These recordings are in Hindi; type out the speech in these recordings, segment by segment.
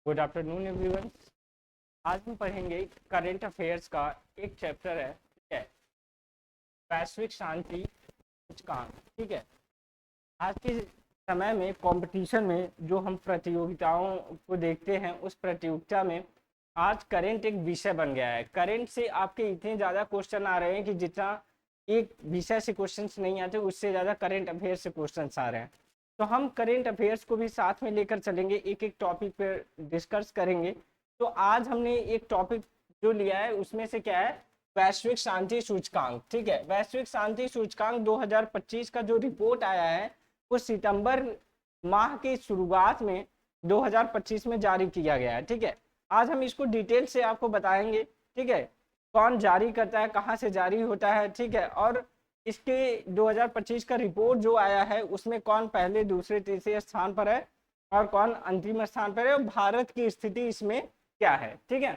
Good afternoon everyone. आज हम पढ़ेंगे करंट अफेयर्स का एक चैप्टर है, ठीक है, वैश्विक शांति सूचकांक। ठीक है, आज के समय में कंपटीशन में जो हम प्रतियोगिताओं को देखते हैं, उस प्रतियोगिता में आज करंट एक विषय बन गया है। करंट से आपके इतने ज़्यादा क्वेश्चन आ रहे हैं कि जितना एक विषय से क्वेश्चंस नहीं आते, उससे ज़्यादा करंट अफेयर से क्वेश्चंस आ रहे हैं। तो हम करंट अफेयर्स को भी साथ में लेकर चलेंगे, एक एक टॉपिक पर डिस्कस करेंगे। तो आज हमने एक टॉपिक जो लिया है उसमें से क्या है, वैश्विक शांति सूचकांक। ठीक है, वैश्विक शांति सूचकांक 2025 का जो रिपोर्ट आया है वो सितंबर माह की शुरुआत में 2025 में जारी किया गया है। ठीक है, आज हम इसको डिटेल से आपको बताएंगे। ठीक है, कौन जारी करता है, कहाँ से जारी होता है, ठीक है, और इसके 2025 का रिपोर्ट जो आया है उसमें कौन पहले दूसरे तीसरे स्थान पर है और कौन अंतिम स्थान पर है, और भारत की स्थिति इसमें क्या है। ठीक है,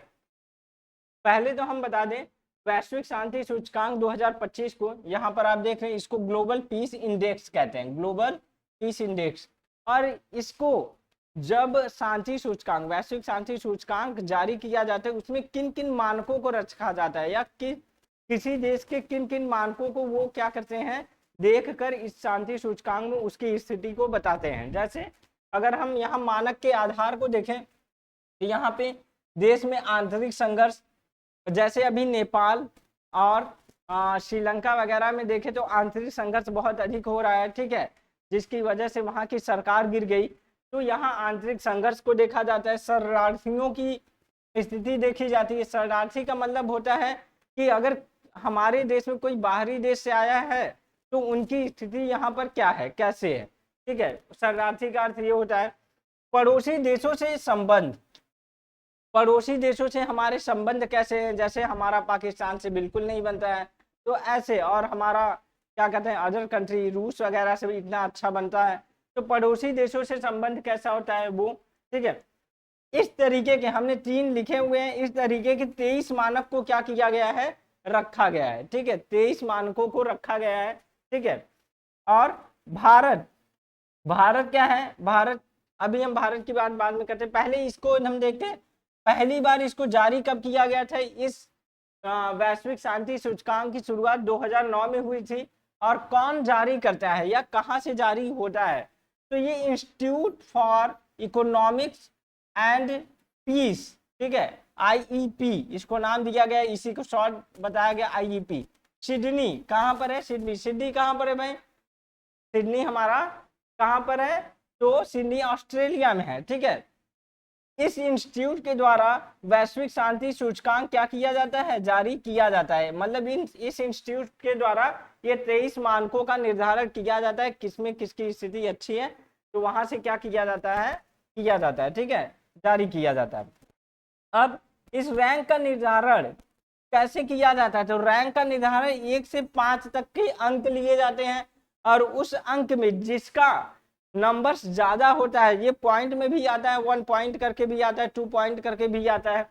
पहले तो हम बता दें वैश्विक शांति सूचकांक 2025 को, यहाँ पर आप देख रहे हैं, इसको ग्लोबल पीस इंडेक्स कहते हैं, ग्लोबल पीस इंडेक्स। और इसको जब शांति सूचकांक, वैश्विक शांति सूचकांक जारी किया जाता है, उसमें किन किन मानकों को रखा जाता है, या किसी देश के किन किन मानकों को वो क्या करते हैं, देखकर इस शांति सूचकांक में उसकी स्थिति को बताते हैं। जैसे अगर हम यहाँ मानक के आधार को देखें तो यहाँ पे देश में आंतरिक संघर्ष, जैसे अभी नेपाल और श्रीलंका वगैरह में देखें तो आंतरिक संघर्ष बहुत अधिक हो रहा है। ठीक है, जिसकी वजह से वहाँ की सरकार गिर गई। तो यहाँ आंतरिक संघर्ष को देखा जाता है। शरणार्थियों की स्थिति देखी जाती है। शरणार्थी का मतलब होता है कि अगर हमारे देश में कोई बाहरी देश से आया है तो उनकी स्थिति यहाँ पर क्या है, कैसे है। ठीक है, शरणार्थी का अर्थ ये होता है पड़ोसी देशों से संबंध। पड़ोसी देशों से हमारे संबंध कैसे हैं, जैसे हमारा पाकिस्तान से बिल्कुल नहीं बनता है, तो ऐसे, और हमारा क्या कहते हैं अदर कंट्री रूस वगैरह से भी इतना अच्छा बनता है, तो पड़ोसी देशों से संबंध कैसा होता है वो। ठीक है, इस तरीके के हमने 3 लिखे हुए हैं। इस तरीके के 23 मानक को क्या किया गया है, रखा गया है। ठीक है, 23 मानकों को रखा गया है। ठीक है, और भारत क्या है, भारत, अभी हम भारत की बात बाद में करते हैं, पहले इसको हम देखते हैं पहली बार इसको जारी कब किया गया था। इस वैश्विक शांति सूचकांक की शुरुआत 2009 में हुई थी। और कौन जारी करता है या कहां से जारी होता है, तो ये institute for economics and peace, ठीक है, आईईपी इसको नाम दिया गया, इसी को शॉर्ट बताया गया आईईपी। सिडनी कहां पर है, सिडनी कहां पर है भाई, सिडनी हमारा कहां पर है, तो सिडनी ऑस्ट्रेलिया में है। ठीक है, इस इंस्टीट्यूट के द्वारा वैश्विक शांति सूचकांक क्या किया जाता है, जारी किया जाता है। मतलब इस इंस्टीट्यूट के द्वारा ये 23 मानकों का निर्धारण किया जाता है, किसमें किसकी स्थिति अच्छी है, तो वहां से क्या किया जाता है, ठीक है, जारी किया जाता है। अब इस रैंक का निर्धारण कैसे किया जाता है, तो रैंक का निर्धारण 1 से 5 तक के अंक लिए जाते हैं, और उस अंक में जिसका नंबर्स ज्यादा होता है, ये पॉइंट में भी आता है, 1 पॉइंट करके भी आता है, 2 पॉइंट करके भी आता है।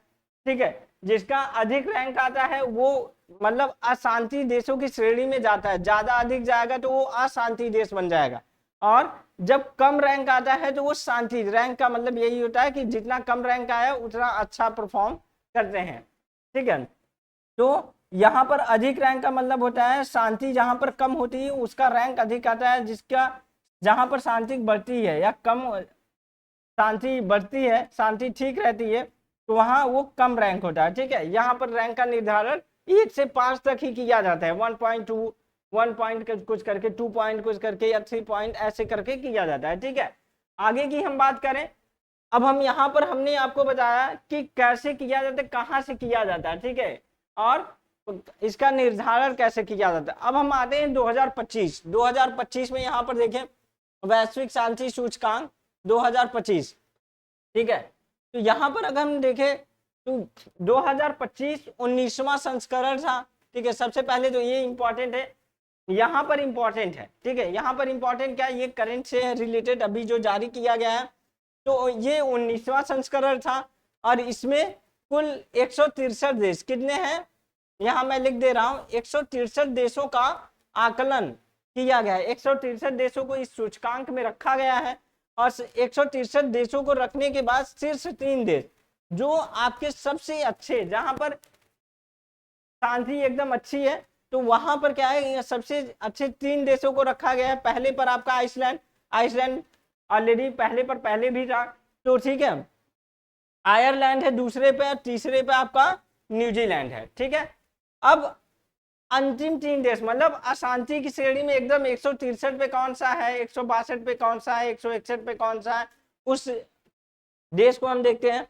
ठीक है, जिसका अधिक रैंक आता है वो मतलब अशांति देशों की श्रेणी में जाता है, ज्यादा अधिक जाएगा तो वो अशांति देश बन जाएगा। और जब कम रैंक आता है तो वो शांति, रैंक का मतलब यही होता है कि जितना कम रैंक आया उतना अच्छा परफॉर्म करते हैं। ठीक है, तो यहाँ पर अधिक रैंक का मतलब होता है शांति जहां पर कम होती है उसका रैंक अधिक आता है, जिसका जहां पर शांति बढ़ती है या कम शांति बढ़ती है, शांति ठीक रहती है, तो वहां वो कम रैंक होता है। ठीक है, यहाँ पर रैंक का निर्धारण 1 से 5 तक ही किया जाता है, 1.2 1 पॉइंट कुछ करके, 2 पॉइंट कुछ करके, या 3 पॉइंट ऐसे करके किया जाता है। ठीक है, आगे की हम बात करें, अब हम यहाँ पर हमने आपको बताया कि कैसे किया जाता है, कहाँ से किया जाता है, ठीक है, और इसका निर्धारण कैसे किया जाता है। अब हम आते हैं 2025 में, यहाँ पर देखें वैश्विक शांति सूचकांक 2025। ठीक है, तो यहाँ पर अगर हम देखें तो 2025 19वां संस्करण था। ठीक है, सबसे पहले तो ये इंपॉर्टेंट है, यहाँ पर इंपॉर्टेंट है। ठीक है, यहाँ पर इंपॉर्टेंट क्या है, ये करंट से रिलेटेड अभी जो जारी किया गया है, तो ये 19वां संस्करण था, और इसमें कुल 163 देश कितने हैं, यहाँ मैं लिख दे रहा हूँ, 163 देशों का आकलन किया गया है। 163 देशों को इस सूचकांक में रखा गया है, और 163 देशों को रखने के बाद शीर्ष 3 देश जो आपके सबसे अच्छे, जहां पर शांति एकदम अच्छी है, तो वहां पर क्या है, ये सबसे अच्छे 3 देशों को रखा गया है। पहले पर आपका आइसलैंड, आइसलैंड ऑलरेडी पहले पर पहले भी था, तो ठीक है। आयरलैंड है दूसरे पे, तीसरे पे आपका न्यूजीलैंड है, ठीक है। अब अंतिम 3 देश, मतलब अशांति की श्रेणी में एकदम 163 पे कौन सा है, 162 पे कौन सा है, 161 पे कौन सा है, उस देश को हम देखते हैं।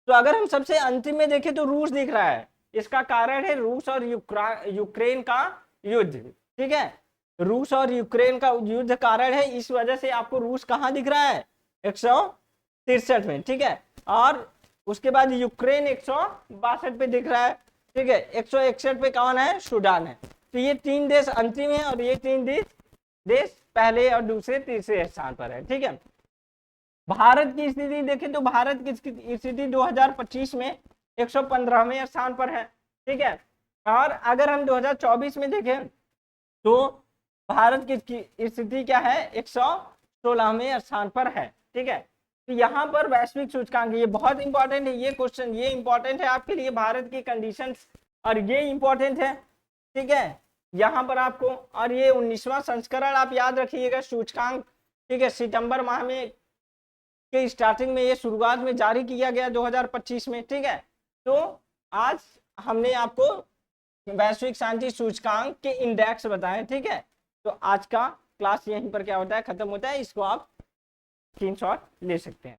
तो अगर हम सबसे अंतिम में देखें तो रूस दिख रहा है। इसका कारण है रूस और यूक्रेन का युद्ध, ठीक है। रूस और यूक्रेन का युद्ध कारण है, इस वजह से आपको रूस कहाँ दिख रहा है, 163 में, ठीक है। और उसके बाद यूक्रेन 162 पे दिख रहा है, ठीक है। 161 पे कौन है, सूडान है। तो ये 3 देश अंतिम है और ये 3 देश पहले और दूसरे तीसरे स्थान पर है, ठीक है। भारत की स्थिति देखें तो भारत की स्थिति 2025 में 115वें स्थान पर है, ठीक है। और अगर हम 2024 में देखें तो भारत की स्थिति क्या है, 116वें स्थान पर है, ठीक है। तो यहाँ पर वैश्विक सूचकांक, ये बहुत इंपॉर्टेंट है, ये क्वेश्चन ये इंपॉर्टेंट है आपके लिए, भारत की कंडीशंस, और ये इंपॉर्टेंट है, ठीक है। यहाँ पर आपको, और ये 19वां संस्करण आप याद रखिएगा सूचकांक, ठीक है। सितंबर माह में के स्टार्टिंग में, ये शुरुआत में जारी किया गया 2025 में, ठीक है। तो आज हमने आपको वैश्विक शांति सूचकांक के इंडेक्स बताए, ठीक है। तो आज का क्लास यहीं पर क्या होता है, खत्म होता है। इसको आप स्क्रीनशॉट ले सकते हैं।